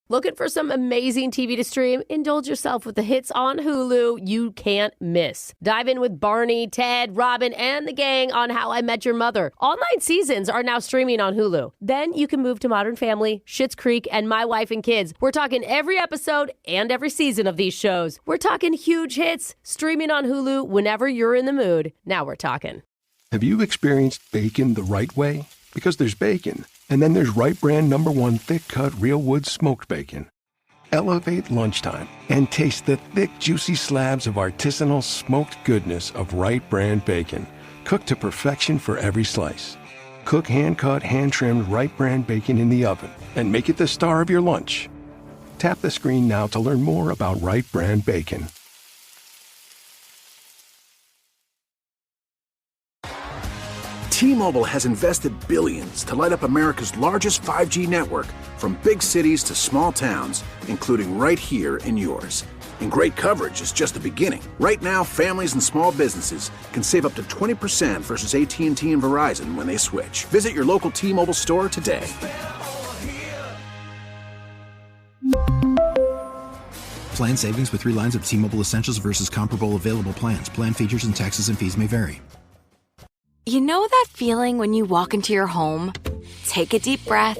Looking for some amazing TV to stream? Indulge yourself with the hits on Hulu you can't miss. Dive in with Barney, Ted, Robin, and the gang on How I Met Your Mother. All 9 seasons are now streaming on Hulu. Then you can move to Modern Family, Schitt's Creek, and My Wife and Kids. We're talking every episode and every season of these shows. We're talking huge hits, streaming on Hulu whenever you're in the mood. Now we're talking. Have you experienced bacon the right way? Because there's bacon, and then there's Wright Brand #1 thick-cut real wood smoked bacon. Elevate lunchtime and taste the thick, juicy slabs of artisanal smoked goodness of Wright Brand bacon, cooked to perfection for every slice. Cook hand-cut, hand-trimmed Wright Brand bacon in the oven and make it the star of your lunch. Tap the screen now to learn more about Wright Brand bacon. T-Mobile has invested billions to light up America's largest 5G network, from big cities to small towns, including right here in yours. And great coverage is just the beginning. Right now, families and small businesses can save up to 20% versus AT&T and Verizon when they switch. Visit your local T-Mobile store today. Plan savings with 3 lines of T-Mobile Essentials versus comparable available plans. Plan features and taxes and fees may vary. You know that feeling when you walk into your home, take a deep breath,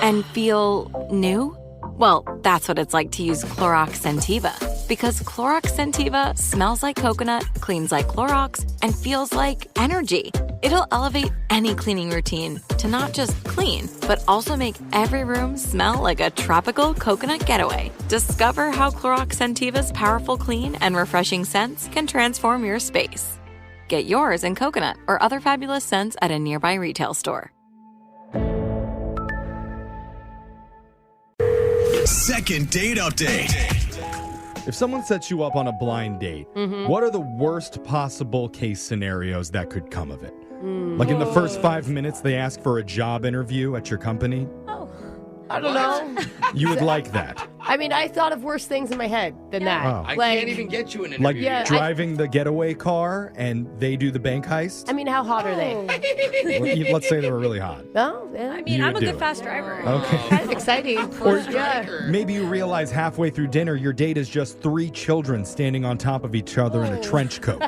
and feel new? Well, that's what it's like to use Clorox Scentiva. Because Clorox Scentiva smells like coconut, cleans like Clorox, and feels like energy. It'll elevate any cleaning routine to not just clean, but also make every room smell like a tropical coconut getaway. Discover how Clorox Scentiva's powerful clean and refreshing scents can transform your space. Get yours in coconut or other fabulous scents at a nearby retail store. Second date update. If someone sets you up on a blind date, what are the worst possible case scenarios that could come of it? Like in the first 5 minutes, they ask for a job interview at your company? I don't know. You would like that? I mean, I thought of worse things in my head than that. Oh. I can't even get you an interview. Like Yeah, driving the getaway car and they do the bank heist? I mean, how hot are they? Let's say they were really hot. Oh, yeah. I mean, You I'm would a do good it. fast driver. Okay. That's exciting. Or maybe you realize halfway through dinner your date is just 3 children standing on top of each other in a trench coat.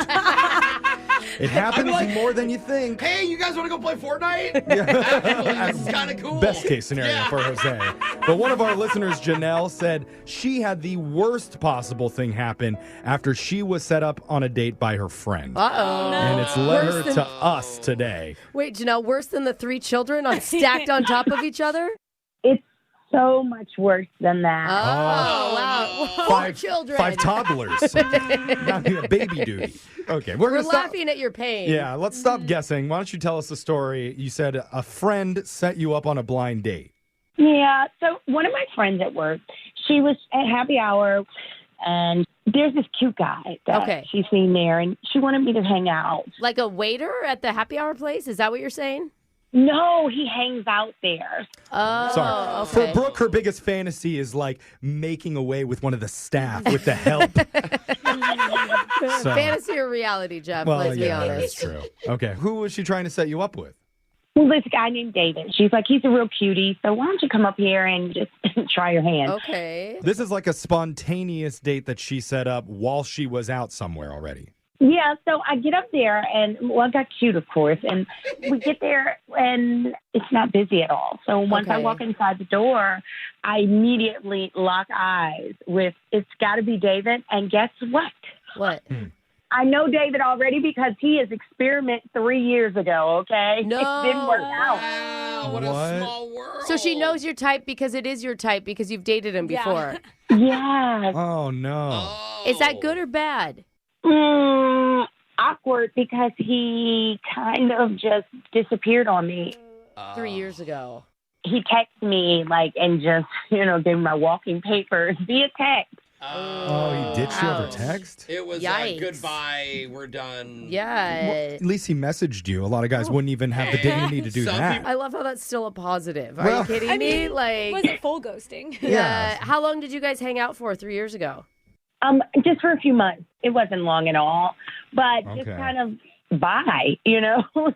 It happens more than you think. Hey, you guys want to go play Fortnite? This is kind of cool. Best case scenario for Jose. But one of our listeners, Janelle, said she had the worst possible thing happen after she was set up on a date by her friend. Uh-oh. And it's led Worse her to us today. Wait, Janelle, worse than the 3 children stacked on top of each other? It's so much worse than that. Oh, wow. 4 children. 5 toddlers. Not even baby duty. Okay, we're We're going to stop. laughing at your pain. Yeah, let's stop guessing. Why don't you tell us the story? You said a friend set you up on a blind date. Yeah, so one of my friends at work, she was at happy hour, and there's this cute guy that she's seen there, and she wanted me to hang out. Like a waiter at the happy hour place? Is that what you're saying? No, he hangs out there. Oh, Sorry. okay. For Brooke, her biggest fantasy is like making away with one of the staff with the help. So- Fantasy or reality, Jeff? Well, let's be yeah, honest. that's true. Okay, who was she trying to set you up with? Well, this guy named David. She's like, he's a real cutie, so why don't you come up here and just try your hand? Okay. This is like a spontaneous date that she set up while she was out somewhere already. Yeah, so I get up there, and, well, I got cute, of course, and we get there, and it's not busy at all. So once I walk inside the door, I immediately lock eyes with, it's got to be David, and guess what? What? I know David already because he has experimented 3 years ago, okay? No. It didn't work out. Wow, what a small world. So she knows your type because it is your type because you've dated him before. Yeah. Oh, no. Is that good or bad? Awkward because he kind of just disappeared on me. 3 years ago. He texted me, like, and just, gave me my walking papers via text. Oh, he ditched you over text? It was goodbye, we're done. Yeah. Well, at least he messaged you. A lot of guys wouldn't even have the dignity to do that. I love how that's still a positive. Are you kidding me? Like, it wasn't full ghosting. Yeah. How long did you guys hang out for 3 years ago? Just for a few months. It wasn't long at all, but just Okay. kind of bye,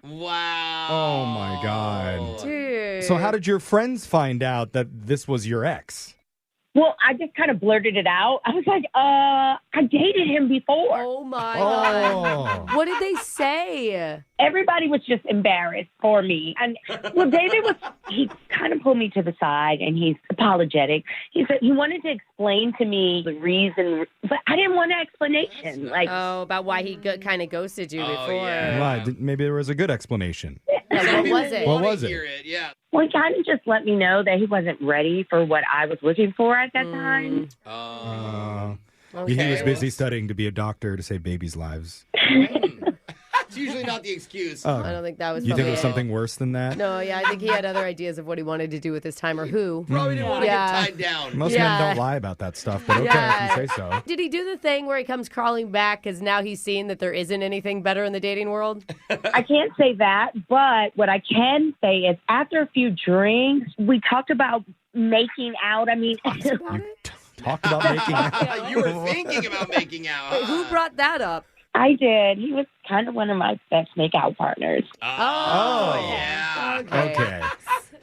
Wow. Oh, my God. Dude. So how did your friends find out that this was your ex? Well, I just kind of blurted it out. I was like, I dated him before. Oh, my God. Oh. What did they say? Everybody was just embarrassed for me. And, well, he kind of pulled me to the side, and he's apologetic. He said he wanted to explain to me the reason, but I didn't want an explanation. About why he kind of ghosted you before. Yeah. Why? Maybe there was a good explanation. Yeah, what was it? What was it? Hear it. Yeah. Well, he kind of just let me know that he wasn't ready for what I was looking for at that time. Okay. He was busy studying to be a doctor to save babies' lives. It's usually not the excuse. Oh. I don't think that was You think it was it. something worse than that? No, yeah, I think he had other ideas of what he wanted to do with his time or who. Probably didn't want to Yeah. get tied down. Most Yeah. men don't lie about that stuff, but okay, Yeah. if you say so. Did he do the thing where he comes crawling back because now he's seen that there isn't anything better in the dating world? I can't say that, but what I can say is after a few drinks, we talked about making out. I mean, Talk about making out. You were thinking about making out. Wait, who brought that up? I did. He was kind of one of my best make-out partners. Oh, yeah. Okay.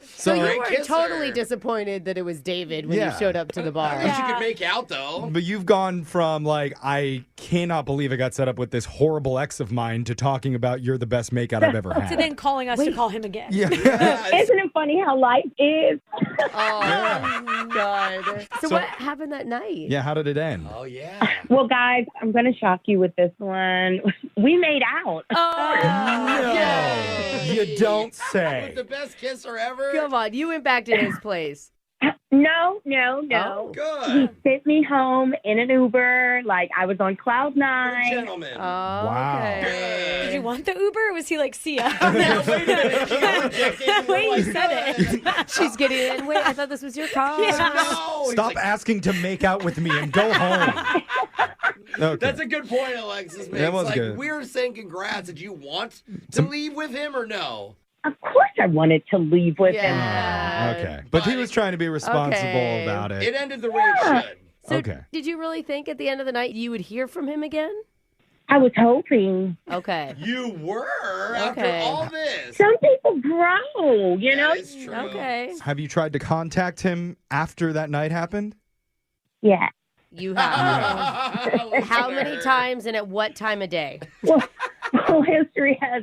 So you Great were kisser. totally disappointed that it was David when you Yeah. showed up to the bar. At least you could make out, though. But you've gone from I cannot believe I got set up with this horrible ex of mine to talking about you're the best makeout I've ever had. To then calling us to call him again. Yeah. Isn't it funny how life is? Oh, God. So what happened that night? Yeah, how did it end? Oh, yeah. Well, guys, I'm going to shock you with this one. We made out. No, you don't say. With the best kisser ever. Come on, you went back to his place. No. Oh, Good. He sent me home in an Uber. Like I was on cloud Good nine. gentleman. Oh, Wow. okay. Did you want the Uber or was he like, see ya? The way you said it. She's getting in. Wait, I thought this was your car. No. He's Stop like, asking to make out with me and go home. Okay. That's a good point, Alexis. Man. That was It's good. We're saying congrats. Did you want to leave with him or no? Of course, I wanted to leave with him. Yeah. Okay. But he was trying to be responsible Okay. about it. It ended the way it should. So Okay. did you really think at the end of the night you would hear from him again? I was hoping. Okay. You were after Okay. all this. Some people grow, That is true. Okay. Have you tried to contact him after that night happened? Yeah. You have. How many times and at what time of day? Well, history has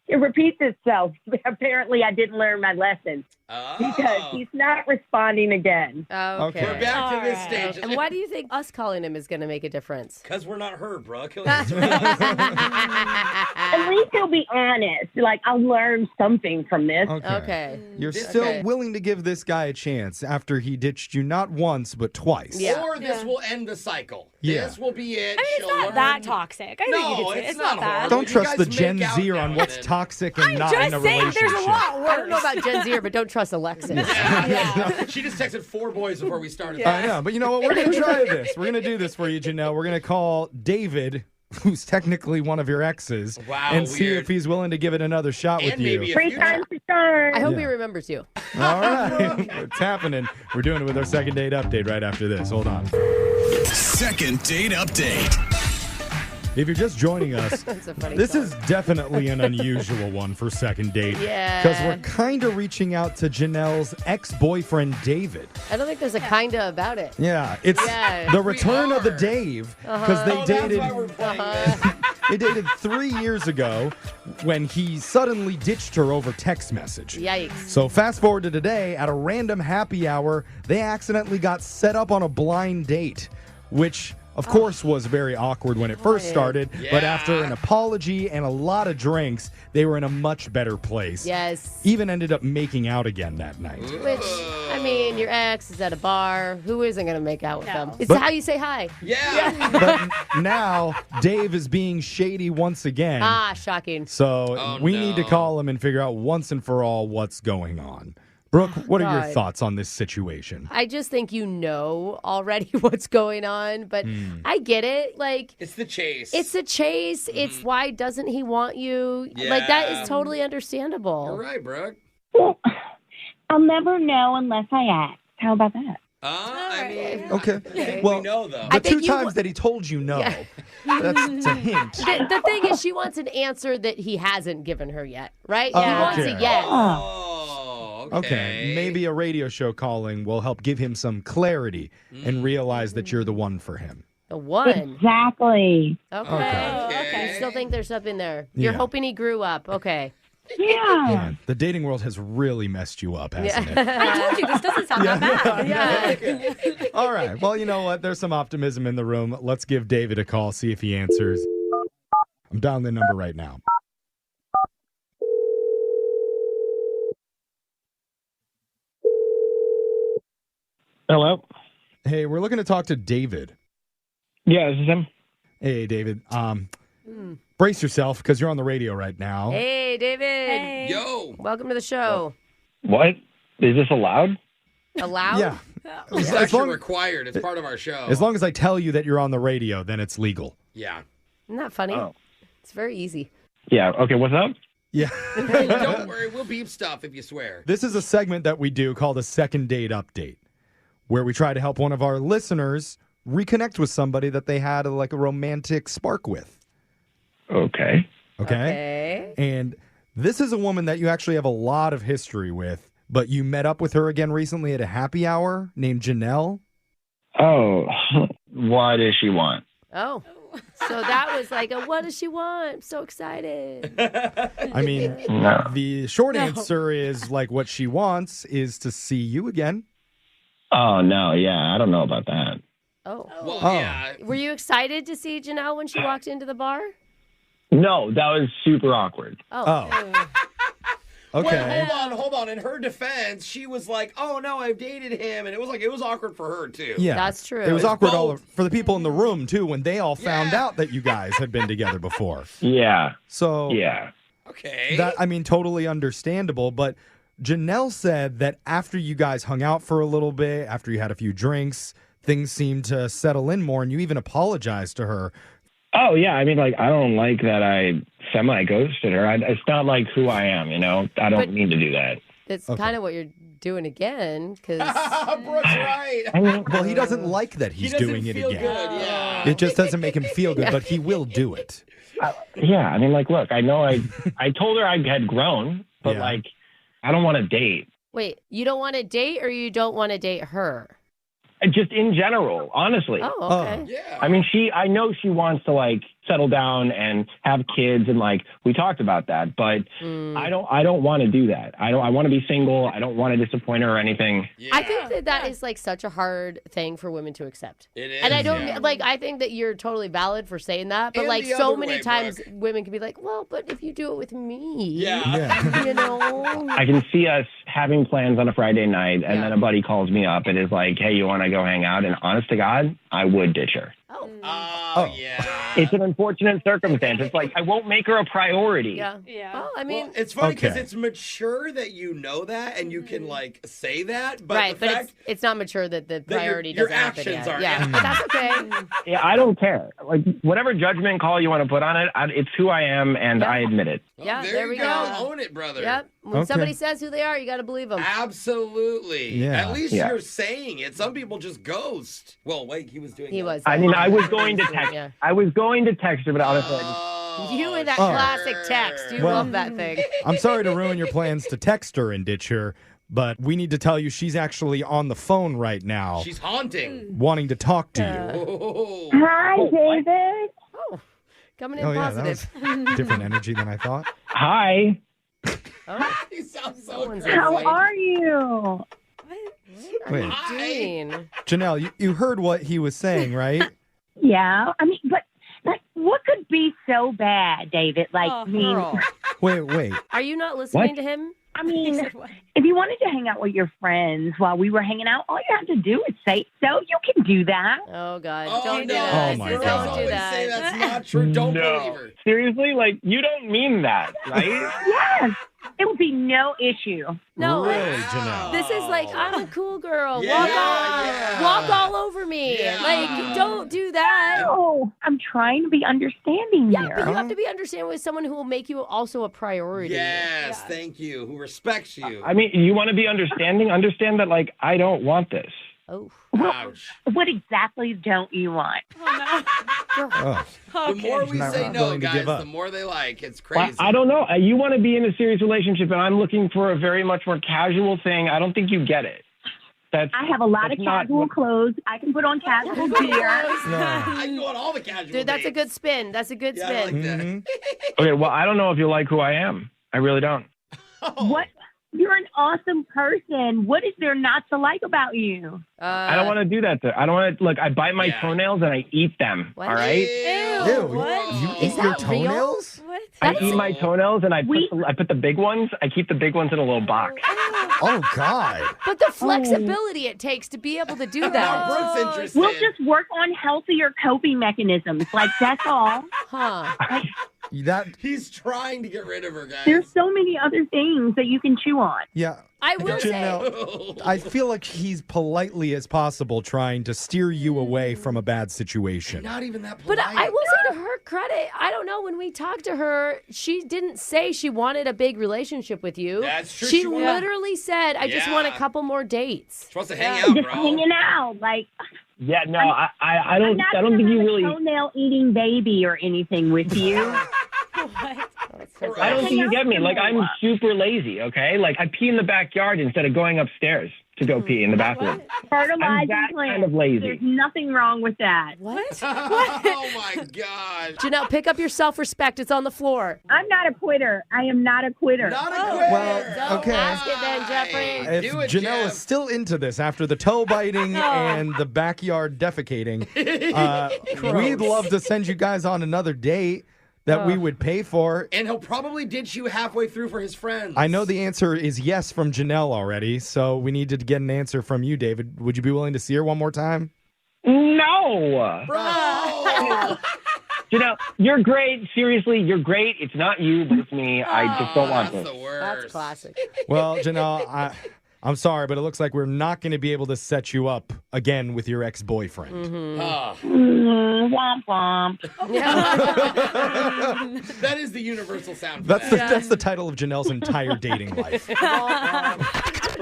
it repeats itself. Apparently, I didn't learn my lesson because he's not responding again. Okay. We're back to this All stage. And why do you think us calling him is going to make a difference? Because we're not her, bro. At least he'll be honest. Like I'll learn something from this. Okay. You're This- still Okay. willing to give this guy a chance after he ditched you not once, but twice. Yeah. Or this will end the cycle. Yeah. This will be it. I mean, it's She'll not learn. that toxic. I think No, you could say it's it's not not that. horrible. Don't You trust the guys Gen make out Z now on and what's then. toxic and I'm not in just a saying relationship. there's a lot worse. I don't know about Gen Z, but don't trust Alexis. Yeah. She just texted 4 boys before we started. I know, but you know what? We're going to try this. We're going to do this for you, Janelle. We're going to call David, who's technically one of your exes, Wow, and see weird. if he's willing to give it another shot with And you. maybe a Three future. times the charm. I hope Yeah. he remembers you. All right. It's happening. We're doing it with our second date update right after this. Hold on. Second date update. If you're just joining us, That's a funny this song. is definitely an unusual one for second date. Yeah. Because we're kind of reaching out to Janelle's ex-boyfriend, David. I don't think there's a kinda about it. Yeah, it's Yeah. the return of the are. Dave because they Oh, dated. that's why we're playing this. They dated 3 years ago when he suddenly ditched her over text message. Yikes. So fast forward to today, at a random happy hour, they accidentally got set up on a blind date, which of course was very awkward when it first started, but after an apology and a lot of drinks, they were in a much better place. Yes. Even ended up making out again that night. Which, I mean, your ex is at a bar. Who isn't going to make out with them? It's But- how you say hi. Yeah. But now Dave is being shady once again. Ah, shocking. So Oh, we need to no. call him and figure out once and for all what's going on. Brooke, what are your God. thoughts on this situation? I just think you know already what's going on, but I get it. Like, It's the chase. it's a chase. It's why doesn't he want you? Like, that Yeah. is totally understandable. You're right, Brooke. Well, I'll never know unless I ask. How about that? I mean, Okay. we know though. The I think two times that he told you no, that's a hint. The thing is, she wants an answer that he hasn't given her yet, right? Oh, he wants okay. a yes. Oh, Okay, maybe a radio show calling will help give him some clarity and realize that you're the one for him. The one. Exactly. Okay. You still think there's something there. You're Yeah. hoping he grew up. Okay. Yeah. Yeah, the dating world has really messed you up, hasn't it? I told you this doesn't sound that bad. Yeah. All right. Well, you know what? There's some optimism in the room. Let's give David a call, see if he answers. I'm dialing the number right now. Hello. Hey, we're looking to talk to David. Yeah, this is him. Hey, David. Brace yourself because you're on the radio right now. Hey, David. Hey. Yo. Welcome to the show. What? Is this allowed? Allowed? Yeah. It's actually required. It's part of our show. As long as I tell you that you're on the radio, then it's legal. Yeah. Isn't that funny? Oh. It's very easy. Yeah. Okay. What's up? Yeah. Hey, don't worry. We'll beep stuff if you swear. This is a segment that we do called a second date update, where we try to help one of our listeners reconnect with somebody that they had like a romantic spark with. Okay. Okay? And this is a woman that you actually have a lot of history with, but you met up with her again recently at a happy hour named Janelle. Oh, what does she want? Oh. So that was like a what does she want? I'm so excited. I mean, No. the short answer is like what she wants is to see you again. Oh no. Yeah, I don't know about that. Oh. Well, Oh. yeah. Were you excited to see Janelle when she walked into the bar? No, that was super awkward. Oh. Okay. Wait, hold on. In her defense, she was like, "Oh no, I've dated him," and it was awkward for her too. Yeah. That's true. It was It's awkward both. for the people in the room, too, when they all found out that you guys had been together before. Yeah. So, Yeah. Okay. that, I mean, totally understandable. But Janelle said that after you guys hung out for a little bit, after you had a few drinks, things seemed to settle in more, and you even apologized to her. Oh yeah. I mean, like, I don't like that I semi-ghosted her. It's not like who I am, you know. I don't But- mean to do that. It's kind of what you're doing again because Brooke's right. I mean, Well, he doesn't like that he's He doesn't doing it feel again. good. Yeah. It just doesn't make him feel good, but he will do it. yeah. I mean, like, look, I know I told her I had grown, but Yeah. like, I don't want to date. wait, you don't want to date or you don't want to date her? Just in general, honestly. Oh, okay. Yeah. I mean, I know she wants to like settle down and have kids, and like we talked about that, but I don't want to do that. I want to be single. I don't want to disappoint her or anything. Yeah. I think that is like such a hard thing for women to accept. It is. And I don't yeah. like. I think that you're totally valid for saying that, but And like the so other many way, times, Brooke. women can be like, "Well, but if you do it with me, Yeah. you know." I can see us having plans on a Friday night, and Yeah. then a buddy calls me up and is like, "Hey, you want to go hang out?" And honest to God, I would ditch her. Oh, Oh, yeah. It's an unfortunate circumstance. It's like I won't make her a priority. yeah. Yeah. Well, I mean, Well, it's funny because Okay. it's mature that you know that and you can like say that, but right, the but fact it's not mature that the your- priority your doesn't happen actions yet. are- Yeah, yeah. but that's okay. Yeah, I don't care. Like whatever judgment call you want to put on it, it's who I am, and I admit it. Yeah, there, there you we go. go. Own it, brother. Yep. When Okay. somebody says who they are, you got to believe them. Absolutely. Yeah. At least Yeah. you're saying it. Some people just ghost. Well, wait, he was doing He that. was. I mean, I was going to text. Yeah. I was going to text her, but honestly, You and that Oh. classic text. You Well- love that thing. I'm sorry to ruin your plans to text her and ditch her, but we need to tell you she's actually on the phone right now, She's haunting. wanting to talk to you. Oh. Hi, David. Oh, coming in Oh, yeah, positive. that was different energy than I thought. hi. He sounds so Someone's good. How annoyed. are you? What are Wait. you doing? Janelle, you heard what he was saying, right? Yeah. I mean, but like, what could be so bad, David? Like, Oh, I mean, Girl, Wait. are you not listening What? to him? I mean, if you wanted to hang out with your friends while we were hanging out, all you have to do is say so. You can do that. Oh God! Oh, Don't do no. that. Oh, my Don't God. do Always that. say that's not true. Don't believe her. Seriously, like you don't mean that, right? Yes. It would be no issue. No, Really, like, Janelle? this is like I'm a cool girl. Yeah, walk yeah. all over me. Yeah. Like, don't do that. Oh, I'm trying to be understanding Yeah, here. but you have to be understanding with someone who will make you also a priority. Yes, thank you. Who respects you. I mean, you want to be understanding? Understand that, like, I don't want this. Oh. Ouch. What exactly don't you want? The more we Not say no, willing to guys, give up. the more they like. It's Well, crazy. I don't know. You want to be in a serious relationship, and I'm looking for a very much more casual thing. I don't think you get it. I have a lot of casual clothes. I can put on casual gear. I can go on all the casual Dude, that's a dates. good spin. That's a good Yeah, I spin. like that. Mm-hmm. Okay, well, I don't know if you like who I am. I really don't. What? You're an awesome person. What is there not to like about you? I don't want to do that. I don't want to. Look, I bite my Yeah. toenails and I eat them. What? All right. Ew, What? you Is eat your that real? toenails? What? I eat my toenails and I put the big ones. I keep the big ones in a little box. Oh, God. But the flexibility it takes to be able to do Now that. Brooke's interested. We'll just work on healthier coping mechanisms. Like, that's all. Huh. That, He's trying to get rid of her, guys. There's so many other things that you can chew on. yeah. I will say. Janelle, I feel like he's politely as possible trying to steer you away from a bad situation. Not even that But polite. I will say to her credit, I don't know, when we talked to her, she didn't say she wanted a big relationship with you. That's true, She she won't. literally said, I just want a Yeah. couple more dates. She wants to hang out, Just bro. hanging out. Like, Yeah, no, I I'm don't. not I don't gonna think you have really. a toenail eating baby or anything with you. I don't think you get me. Like, I'm super lazy, okay? Like, I pee in the backyard instead of going upstairs to go pee in the bathroom. Fertilizing that plants. kind of lazy. There's nothing wrong with that. What? Oh, my gosh. Janelle, pick up your self-respect. It's on the floor. I'm not a quitter. I am not a quitter. Not a Well, Don't okay. ask it then, Jeffrey. If Do it, Janelle Jeff. is still into this after the toe biting and the backyard defecating, we'd love to send you guys on another date that we would pay for. And he'll probably ditch you halfway through for his friends. I know the answer is yes from Janelle already, so we need to get an answer from you, David. Would you be willing to see her one more time? No. Bro. You know, you're great. Seriously, you're great. It's not you, but it's me. I just don't want That's to. the worst. That's classic. Well, Janelle, I'm sorry, but it looks like we're not going to be able to set you up again with your ex-boyfriend. Oh. Womp womp. That is the universal sound for That's that. that's the title of Janelle's entire dating life.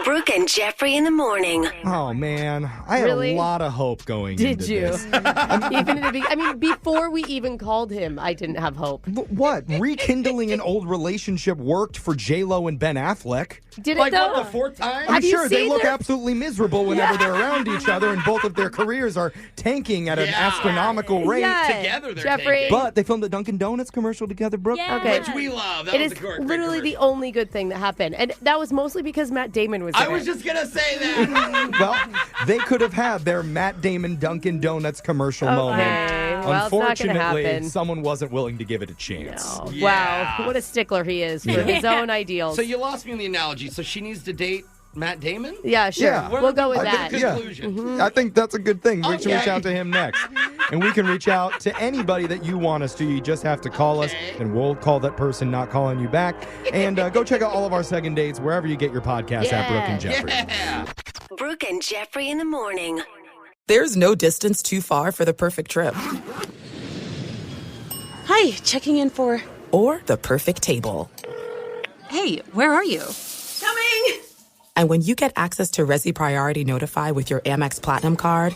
Brooke and Jeffrey in the morning. Oh man, I had Really? a lot of hope going Did into you? this. Even in the I mean, before we even called him, I didn't have hope. What? Rekindling an old relationship worked for J-Lo and Ben Affleck. Did Like, it though? what, the fourth time? Have you Sure, they seen look their- absolutely miserable whenever they're around each other, and both of their careers are tanking at an Yeah. astronomical rate. Yeah. Together they're Jeffrey. tanking. But they filmed a Dunkin' Donuts commercial together, Brooke. Yeah. Okay. Which we love. That It was is a great literally the commercial. only good thing that happened. And that was mostly because Matt Damon was in I was it. just going to say that. Well, they could have had their Matt Damon Dunkin' Donuts commercial moment. Well, it's not gonna Unfortunately, happen. someone wasn't willing to give it a chance. Oh, Yeah. wow. What a stickler he is for his own ideals. So you lost me in the analogy. So she needs to date Matt Damon? Yeah, sure. Yeah. We'll go with I that. think- yeah. Conclusion. I think that's a good thing. We should reach Okay. out to him next. And we can reach out to anybody that you want us to. You just have to call us, and we'll call that person not calling you back. And go check out all of our second dates wherever you get your podcast at Brooke and Jeffrey. Yeah. Brooke and Jeffrey in the morning. There's no distance too far for the perfect trip. Hi, checking in for... Or the perfect table. Hey, where are you? Coming! And when you get access to Resi Priority Notify with your Amex Platinum card...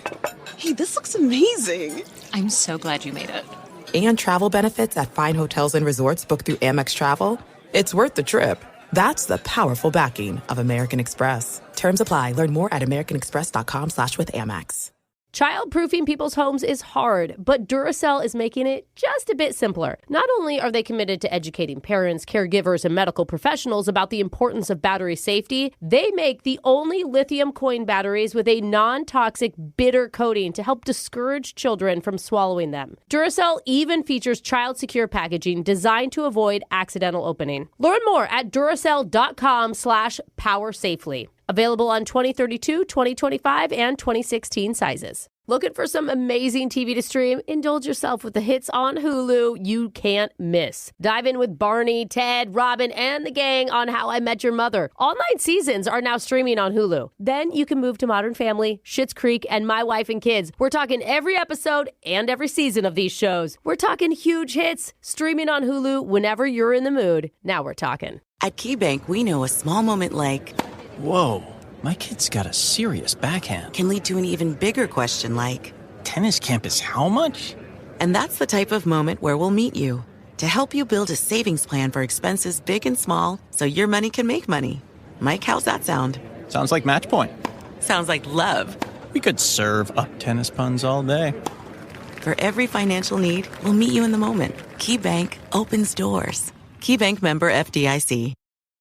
Hey, this looks amazing. I'm so glad you made it. And travel benefits at fine hotels and resorts booked through Amex Travel, it's worth the trip. That's the powerful backing of American Express. Terms apply. Learn more at americanexpress.com/withAmex. Childproofing people's homes is hard, but Duracell is making it just a bit simpler. Not only are they committed to educating parents, caregivers, and medical professionals about the importance of battery safety, they make the only lithium coin batteries with a non-toxic bitter coating to help discourage children from swallowing them. Duracell even features child-secure packaging designed to avoid accidental opening. Learn more at Duracell.com/powersafely. Available on 2032, 2025, and 2016 sizes. Looking for some amazing TV to stream? Indulge yourself with the hits on Hulu you can't miss. Dive in with Barney, Ted, Robin, and the gang on How I Met Your Mother. All 9 seasons are now streaming on Hulu. Then you can move to Modern Family, Schitt's Creek, and My Wife and Kids. We're talking every episode and every season of these shows. We're talking huge hits, streaming on Hulu whenever you're in the mood. Now we're talking. At KeyBank, we know a small moment like... Whoa, My kid's got a serious backhand. Can lead to an even bigger question like, tennis camp is how much? And that's the type of moment where we'll meet you to help you build a savings plan for expenses big and small so your money can make money. Mike, how's that sound? Sounds like match point. Sounds like love. We could serve up tennis puns all day. For every financial need, we'll meet you in the moment. KeyBank opens doors. KeyBank member FDIC.